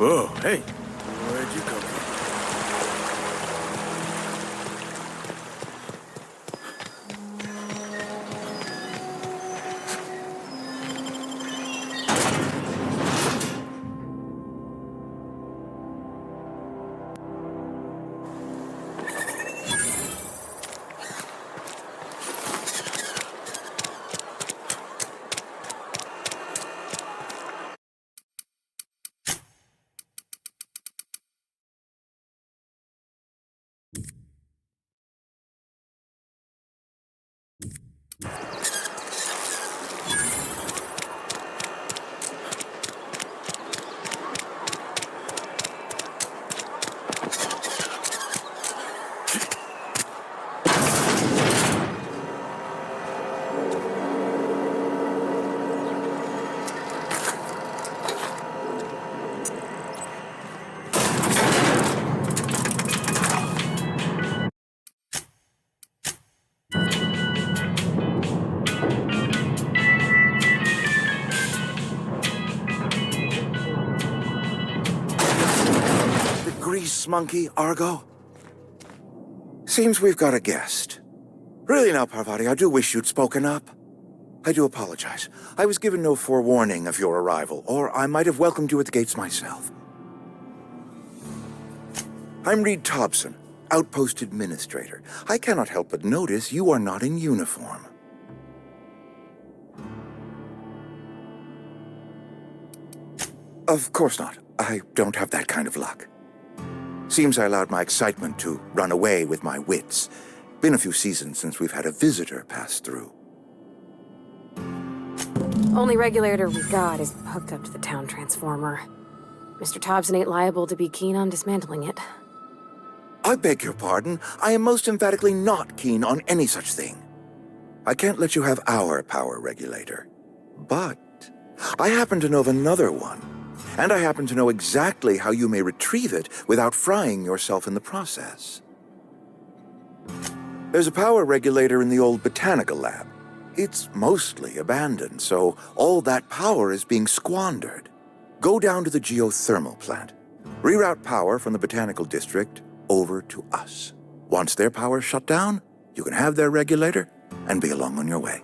Oh, hey. Where'd you come from? Grease monkey, Argo? Seems we've got a guest. Really now, Parvati, I do wish you'd spoken up. I do apologize. I was given no forewarning of your arrival, or I might have welcomed you at the gates myself. I'm Reed Thompson, Outpost Administrator. I cannot help but notice you are not in uniform. Of course not. I don't have that kind of luck. Seems I allowed my excitement to run away with my wits. Been a few seasons since we've had a visitor pass through. Only regulator we got is hooked up to the town transformer. Mr. Thompson ain't liable to be keen on dismantling it. I beg your pardon. I am most emphatically not keen on any such thing. I can't let you have our power regulator. But I happen to know of another one. And I happen to know exactly how you may retrieve it without frying yourself in the process. There's a power regulator in the old botanical lab. It's mostly abandoned, so all that power is being squandered. Go down to the geothermal plant. Reroute power from the botanical district over to us. Once their power's shut down, you can have their regulator and be along on your way.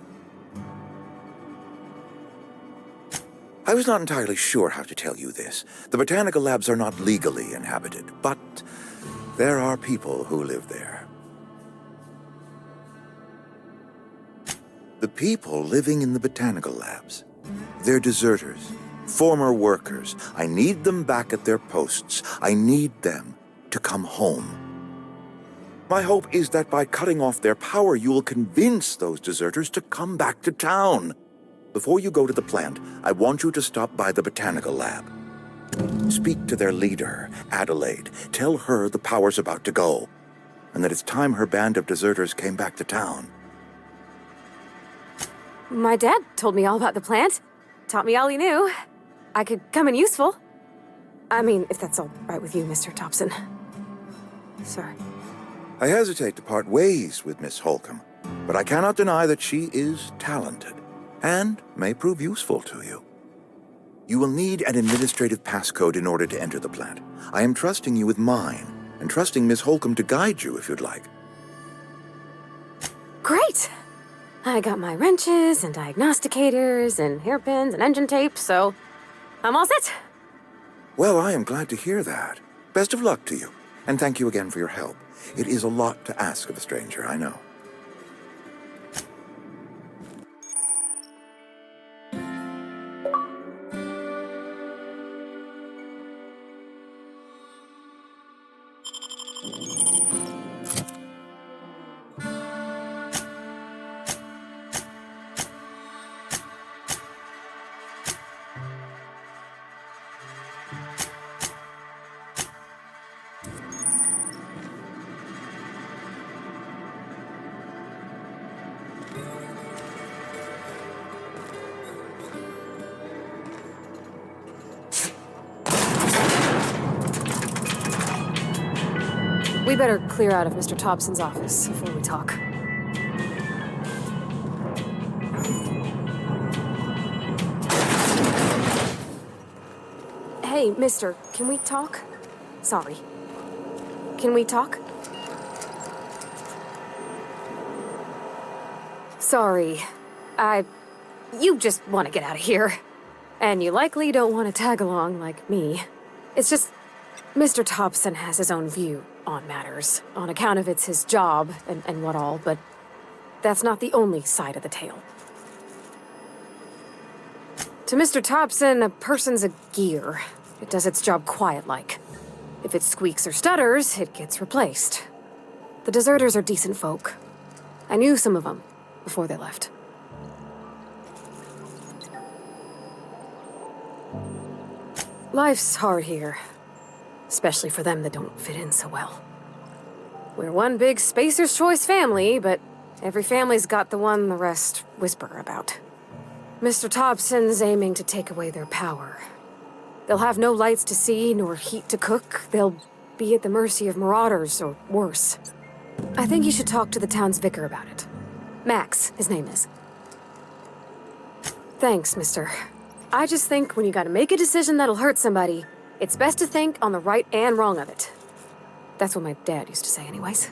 I was not entirely sure how to tell you this. The botanical labs are not legally inhabited, but there are people who live there. The people living in the botanical labs, they're deserters, former workers. I need them back at their posts. I need them to come home. My hope is that by cutting off their power, you will convince those deserters to come back to town. Before you go to the plant, I want you to stop by the botanical lab. Speak to their leader, Adelaide. Tell her the power's about to go, and that it's time her band of deserters came back to town. My dad told me all about the plant. Taught me all he knew. I could come in useful. I mean, if that's all right with you, Mr. Thompson. Sir. I hesitate to part ways with Miss Holcomb, but I cannot deny that she is talented and may prove useful to you. You will need an administrative passcode in order to enter the plant. I am trusting you with mine, and trusting Miss Holcomb to guide you if you'd like. Great! I got my wrenches and diagnosticators and hairpins and engine tape, so I'm all set. Well, I am glad to hear that. Best of luck to you, and thank you again for your help. It is a lot to ask of a stranger, I know. We better clear out of Mr. Thompson's office before we talk. Hey, Hey, mister, can we talk? Sorry. Can we talk? Sorry. You just want to get out of here. And you likely don't want to tag along like me. It's just, Mr. Thompson has his own view on matters, on account of it's his job and what all, but that's not the only side of the tale. To Mr. Thompson, a person's a gear. It does its job quiet-like. If it squeaks or stutters, it gets replaced. The deserters are decent folk. I knew some of them before they left. Life's hard here, especially for them that don't fit in so well. We're one big Spacer's Choice family, but every family's got the one the rest whisper about. Mr. Thompson's aiming to take away their power. They'll have no lights to see, nor heat to cook. They'll be at the mercy of marauders, or worse. I think you should talk to the town's vicar about it. Max, his name is. Thanks, mister. I just think when you gotta make a decision that'll hurt somebody, it's best to think on the right and wrong of it. That's what my dad used to say anyways.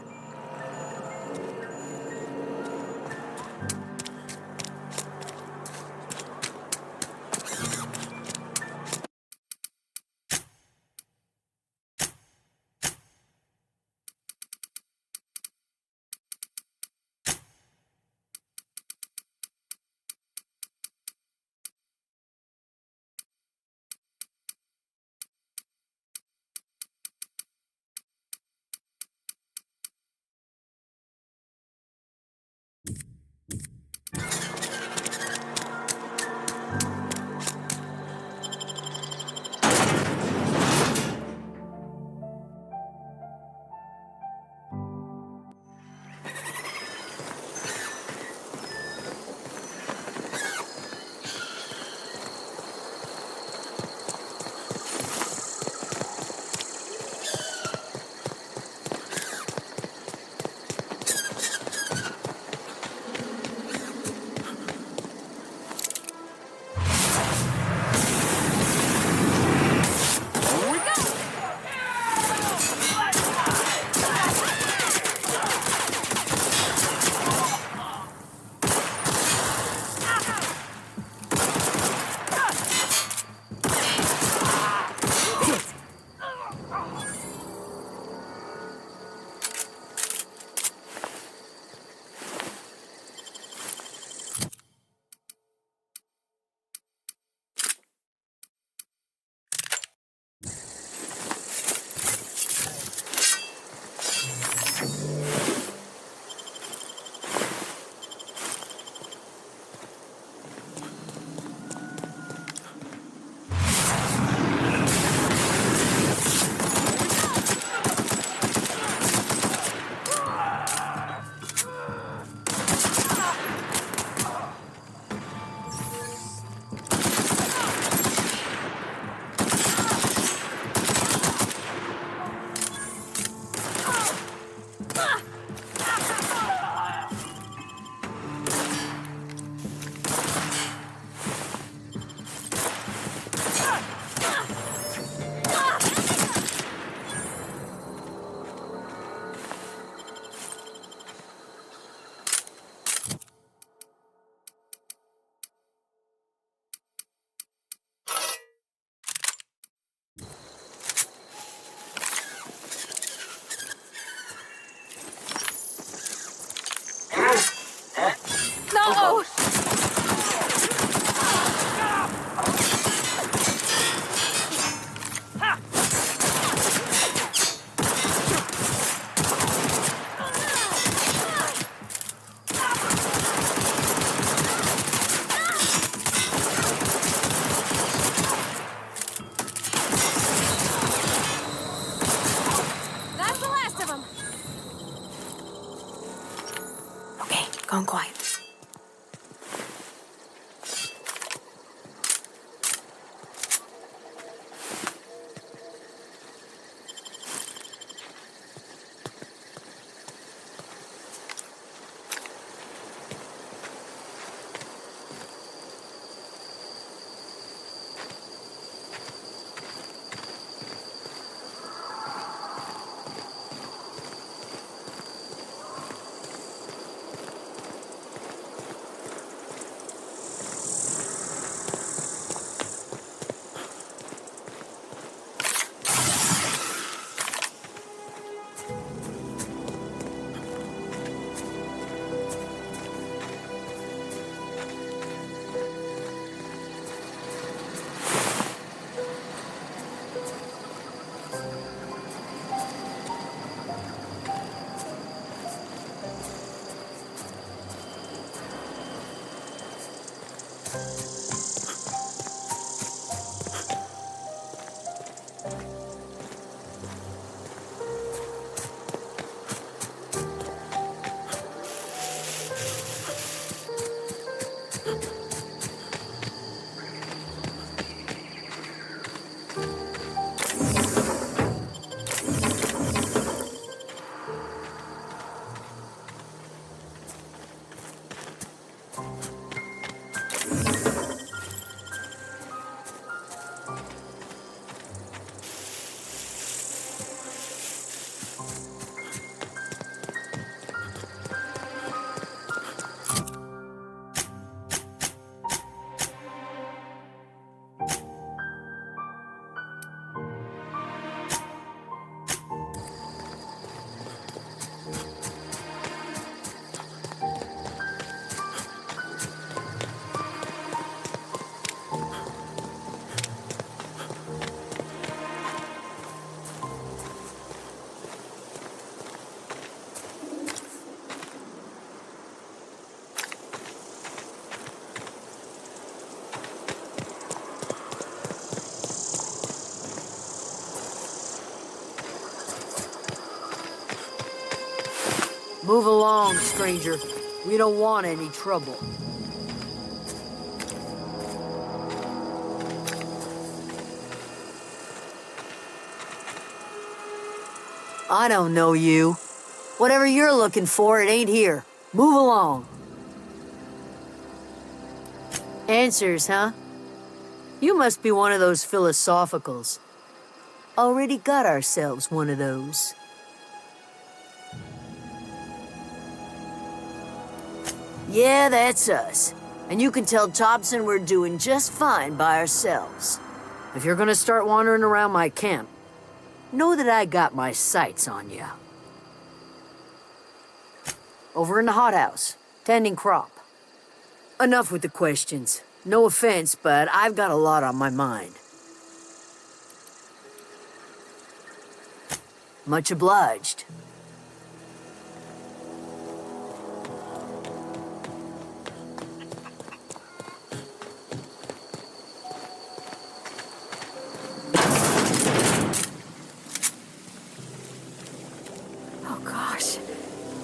No! That's the last of them. Okay, gone quiet. Move along, stranger. We don't want any trouble. I don't know you. Whatever you're looking for, it ain't here. Move along. Answers, huh? You must be one of those philosophicals. Already got ourselves one of those. Yeah, that's us. And you can tell Thompson we're doing just fine by ourselves. If you're gonna start wandering around my camp, know that I got my sights on you. Over in the hothouse, tending crop. Enough with the questions. No offense, but I've got a lot on my mind. Much obliged. Oh gosh.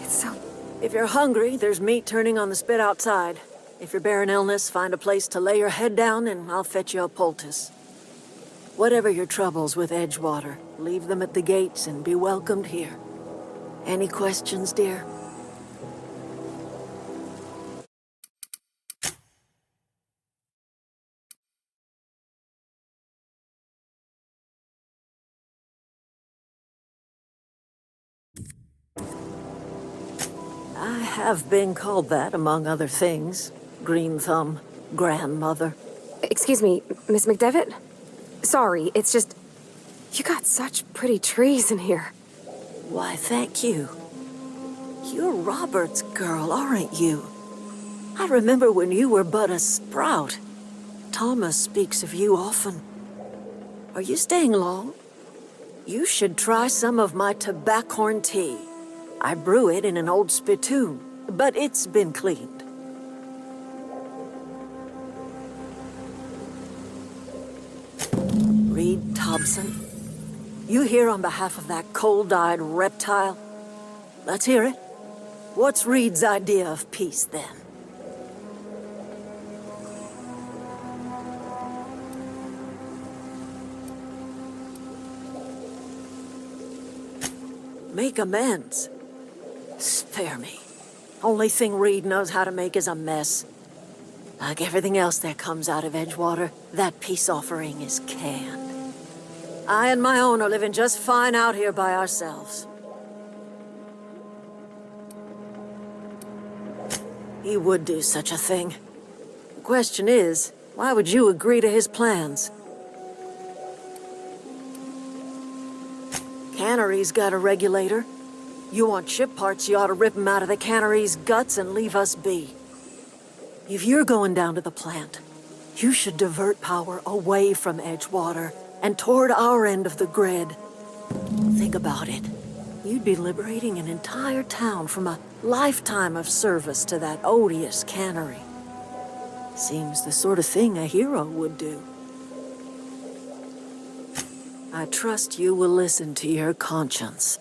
It's so... If you're hungry, there's meat turning on the spit outside. If you're bearing illness, find a place to lay your head down and I'll fetch you a poultice. Whatever your troubles with Edgewater, leave them at the gates and be welcomed here. Any questions, dear? I have been called that, among other things. Green Thumb, grandmother. Excuse me, Miss McDevitt? Sorry, it's just... You got such pretty trees in here. Why, thank you. You're Robert's girl, aren't you? I remember when you were but a sprout. Thomas speaks of you often. Are you staying long? You should try some of my tobaccorn tea. I brew it in an old spittoon, but it's been cleaned. Reed Thompson, you here on behalf of that cold-eyed reptile? Let's hear it. What's Reed's idea of peace, then? Make amends. Spare me. Only thing Reed knows how to make is a mess. Like everything else that comes out of Edgewater, that peace offering is canned. I and my own are living just fine out here by ourselves. He would do such a thing. The question is, why would you agree to his plans? Cannery's got a regulator. You want ship parts, you ought to rip 'em out of the cannery's guts and leave us be. If you're going down to the plant, you should divert power away from Edgewater and toward our end of the grid. Think about it. You'd be liberating an entire town from a lifetime of service to that odious cannery. Seems the sort of thing a hero would do. I trust you will listen to your conscience.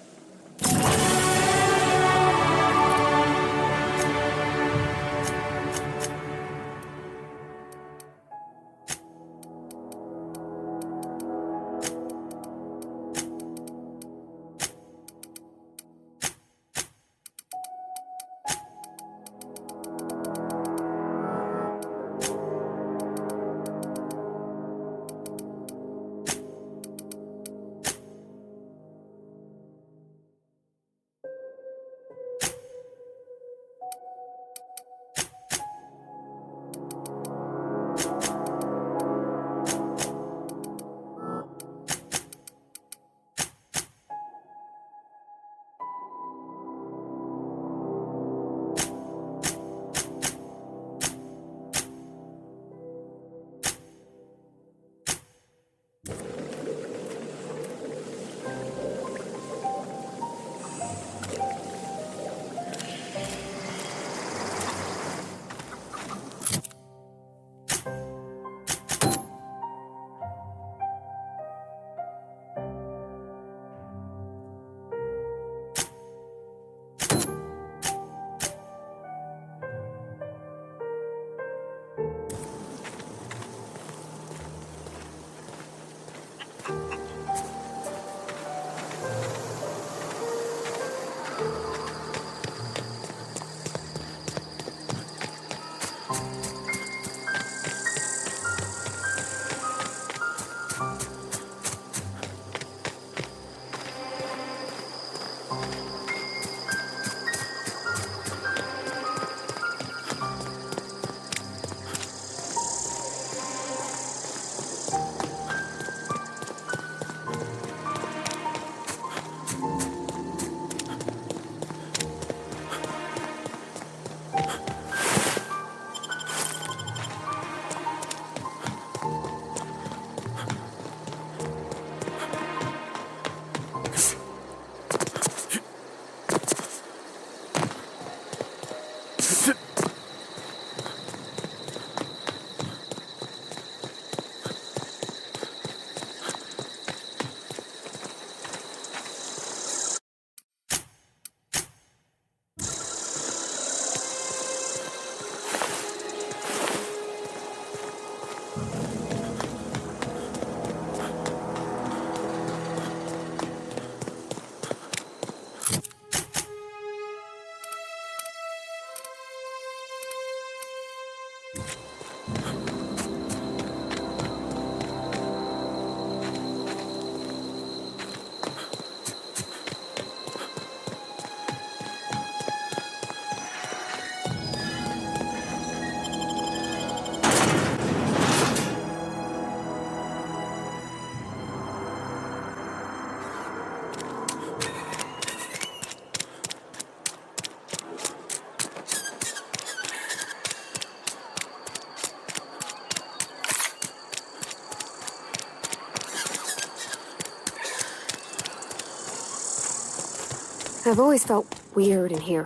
I've always felt weird in here.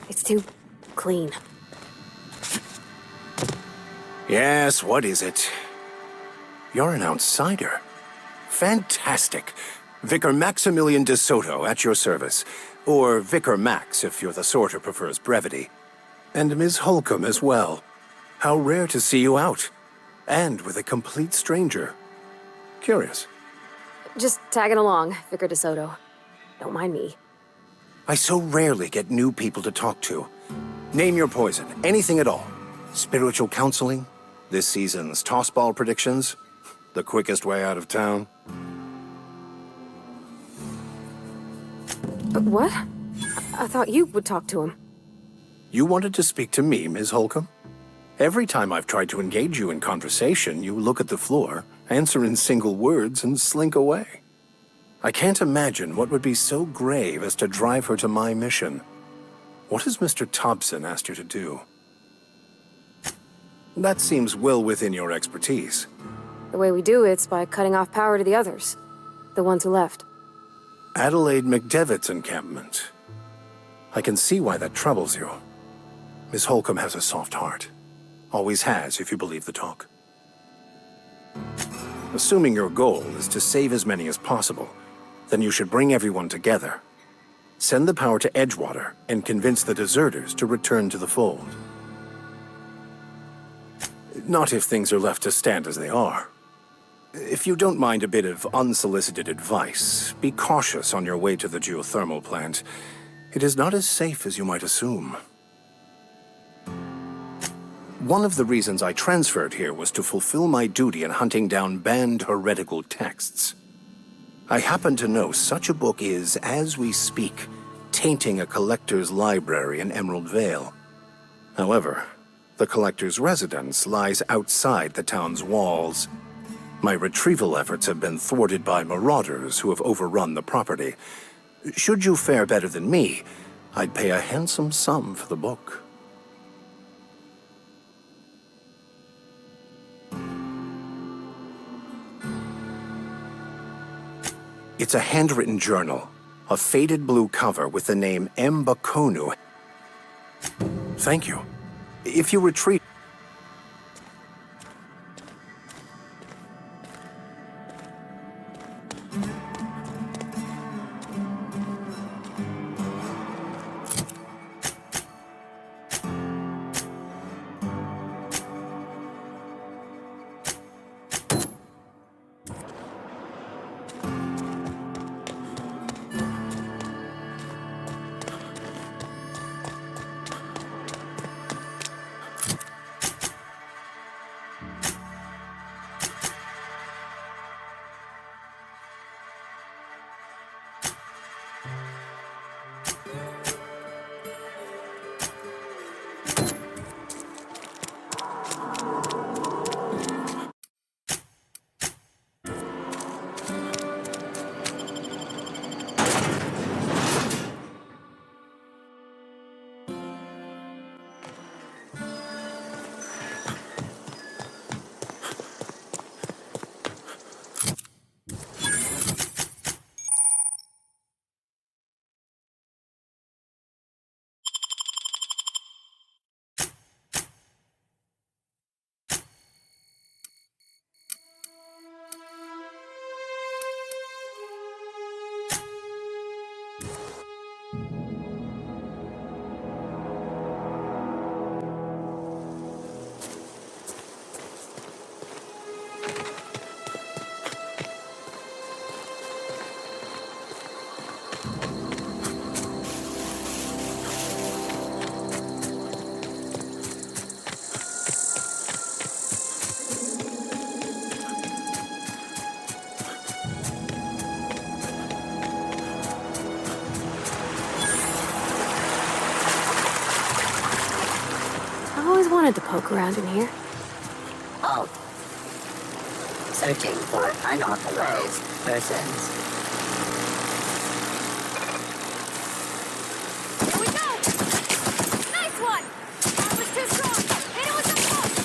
It's too clean. Yes, what is it? You're an outsider. Fantastic. Vicar Maximilian de Soto at your service. Or Vicar Max, if you're the sort who prefers brevity. And Ms. Holcomb as well. How rare to see you out. And with a complete stranger. Curious. Just tagging along, Vicar DeSoto. Don't mind me. I so rarely get new people to talk to. Name your poison, anything at all. Spiritual counseling? This season's tossball predictions? The quickest way out of town? What? I thought you would talk to him. You wanted to speak to me, Ms. Holcomb? Every time I've tried to engage you in conversation, you look at the floor, answer in single words, and slink away. I can't imagine what would be so grave as to drive her to my mission. What has Mr. Thompson asked you to do? That seems well within your expertise. The way we do it's by cutting off power to the others. The ones who left. Adelaide McDevitt's encampment. I can see why that troubles you. Miss Holcomb has a soft heart. Always has, if you believe the talk. Assuming your goal is to save as many as possible, then you should bring everyone together. Send the power to Edgewater and convince the deserters to return to the fold. Not if things are left to stand as they are. If you don't mind a bit of unsolicited advice, be cautious on your way to the geothermal plant. It is not as safe as you might assume. One of the reasons I transferred here was to fulfill my duty in hunting down banned heretical texts. I happen to know such a book is, as we speak, tainting a collector's library in Emerald Vale. However, the collector's residence lies outside the town's walls. My retrieval efforts have been thwarted by marauders who have overrun the property. Should you fare better than me, I'd pay a handsome sum for the book. It's a handwritten journal, a faded blue cover with the name M. Bakonu. Thank you. If you retreat... I've always wanted to poke around in here. Oh. Searching for unauthorized persons. Here we go! Nice one! That was too strong! Hit it with some force!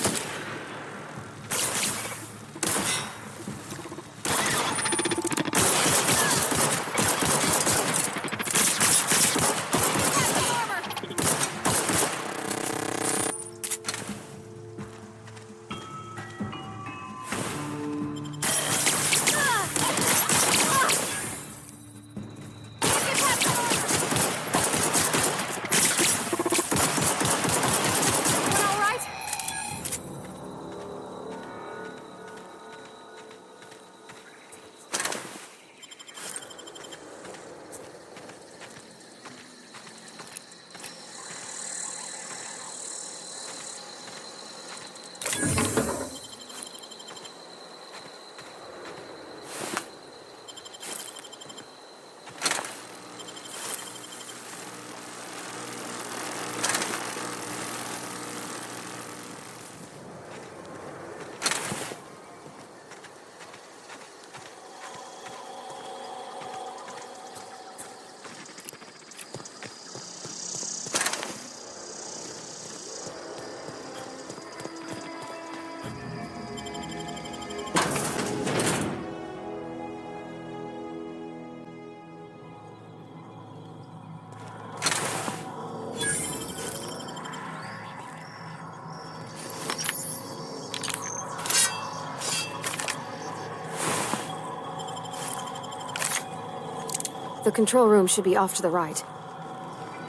The control room should be off to the right.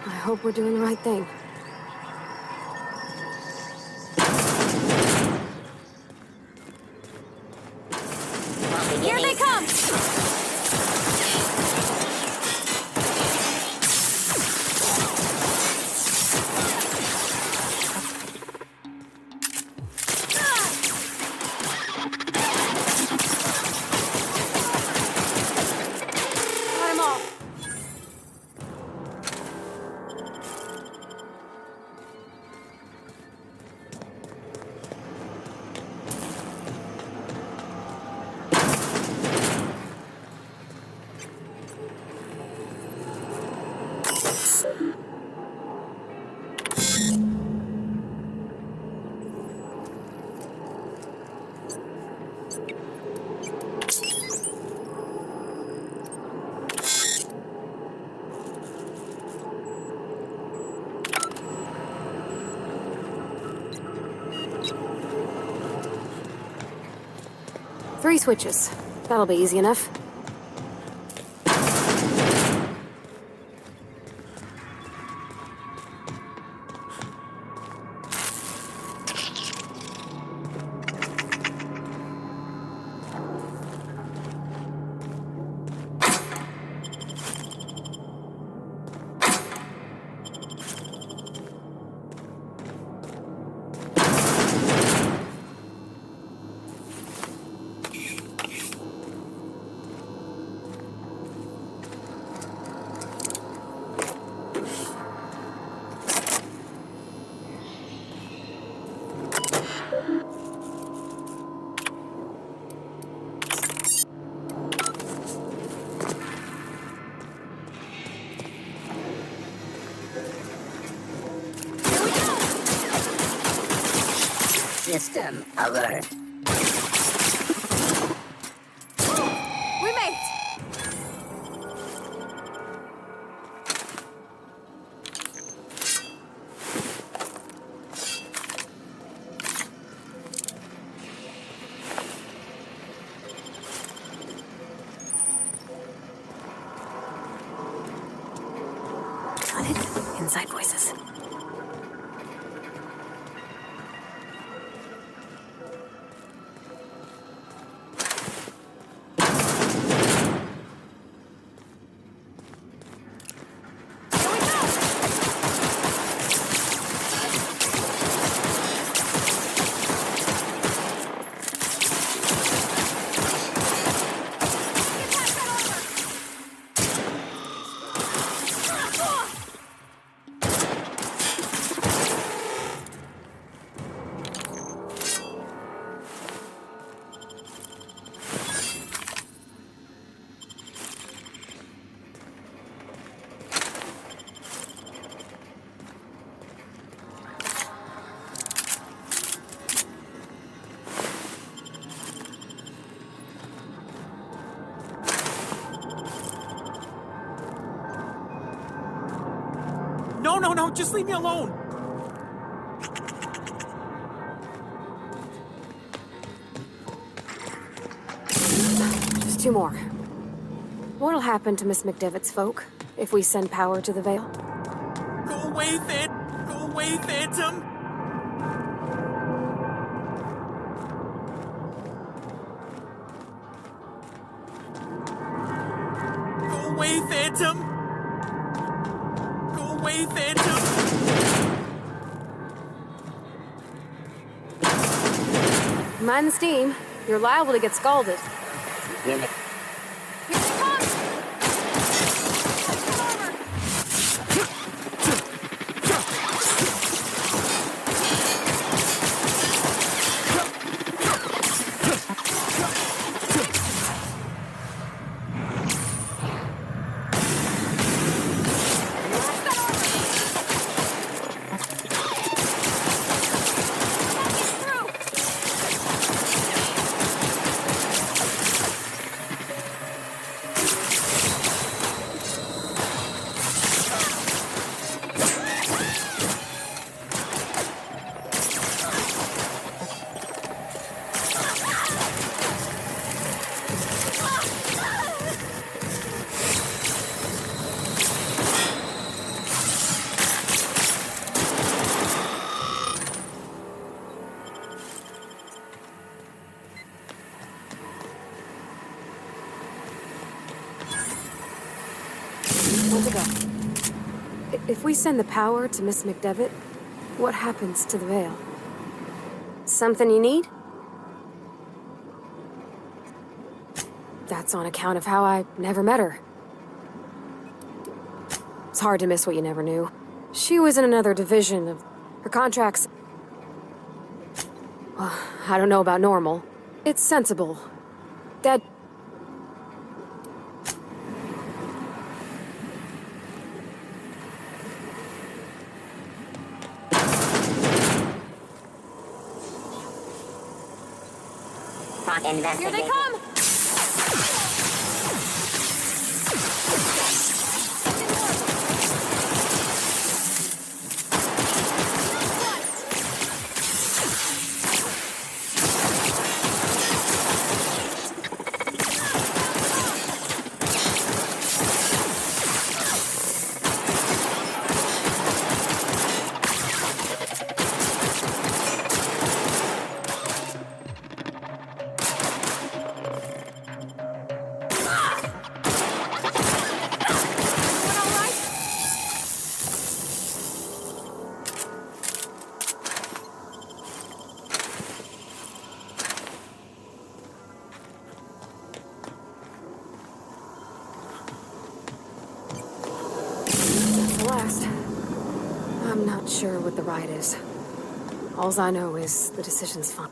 I hope we're doing the right thing. Here they come! Got 'em all. Three switches. That'll be easy enough. System alert. We made it! Got it. Inside voices. No, just leave me alone! Just two more. What'll happen to Miss McDevitt's folk if we send power to the Vale? Go away, Go away, Phantom! Go away, Phantom! Go away, Phantom! Mind the steam. You're liable to get scalded. Unit. Here they come! Where'd it go? If we send the power to Miss McDevitt, what happens to the Veil? Something you need? That's on account of how I never met her. It's hard to miss what you never knew. She was in another division of her contracts. Well, I don't know about normal. It's sensible. Dad. Here they come! Last. I'm not sure what the ride is. Alls I know is the decision's fun.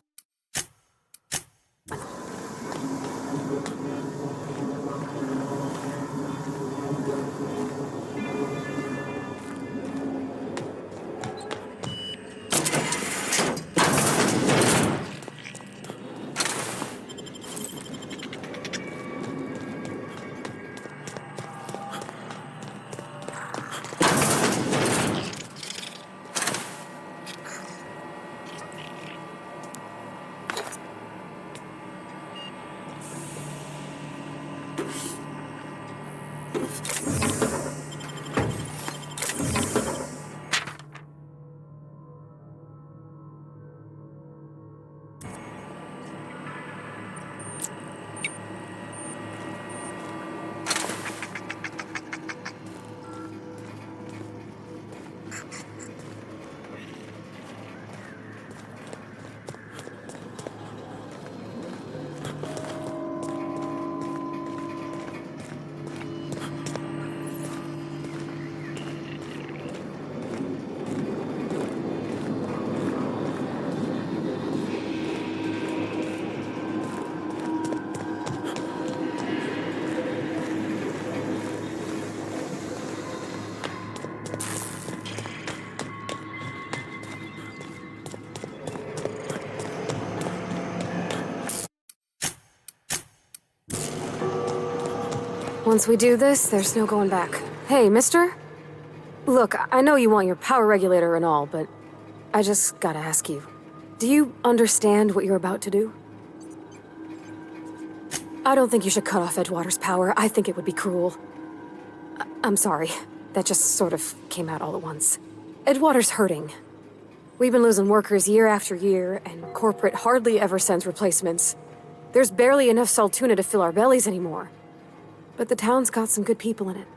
Once we do this, there's no going back. Hey, mister? Look, I know you want your power regulator and all, but I just gotta ask you. Do you understand what you're about to do? I don't think you should cut off Edgewater's power. I think it would be cruel. I'm sorry. That just sort of came out all at once. Edgewater's hurting. We've been losing workers year after year, and corporate hardly ever sends replacements. There's barely enough Saltuna to fill our bellies anymore. But the town's got some good people in it.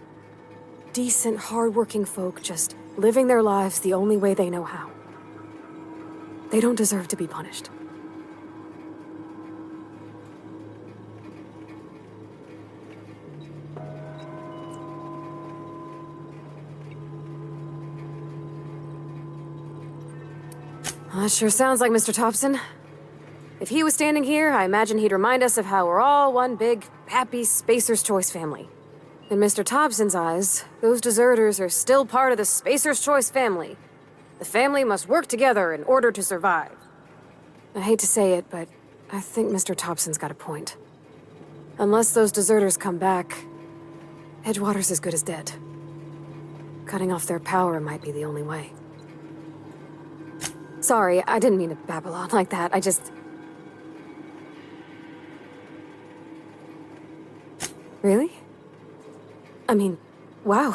Decent, hard-working folk just living their lives the only way they know how. They don't deserve to be punished. That sure sounds like Mr. Thompson. If he was standing here, I imagine he'd remind us of how we're all one big, happy Spacer's Choice family. In Mr. Thompson's eyes, those deserters are still part of the Spacer's Choice family. The family must work together in order to survive. I hate to say it, but I think Mr. Thompson's got a point. Unless those deserters come back, Edgewater's as good as dead. Cutting off their power might be the only way. Sorry, I didn't mean to babble on like that. I just... Really? I mean, wow.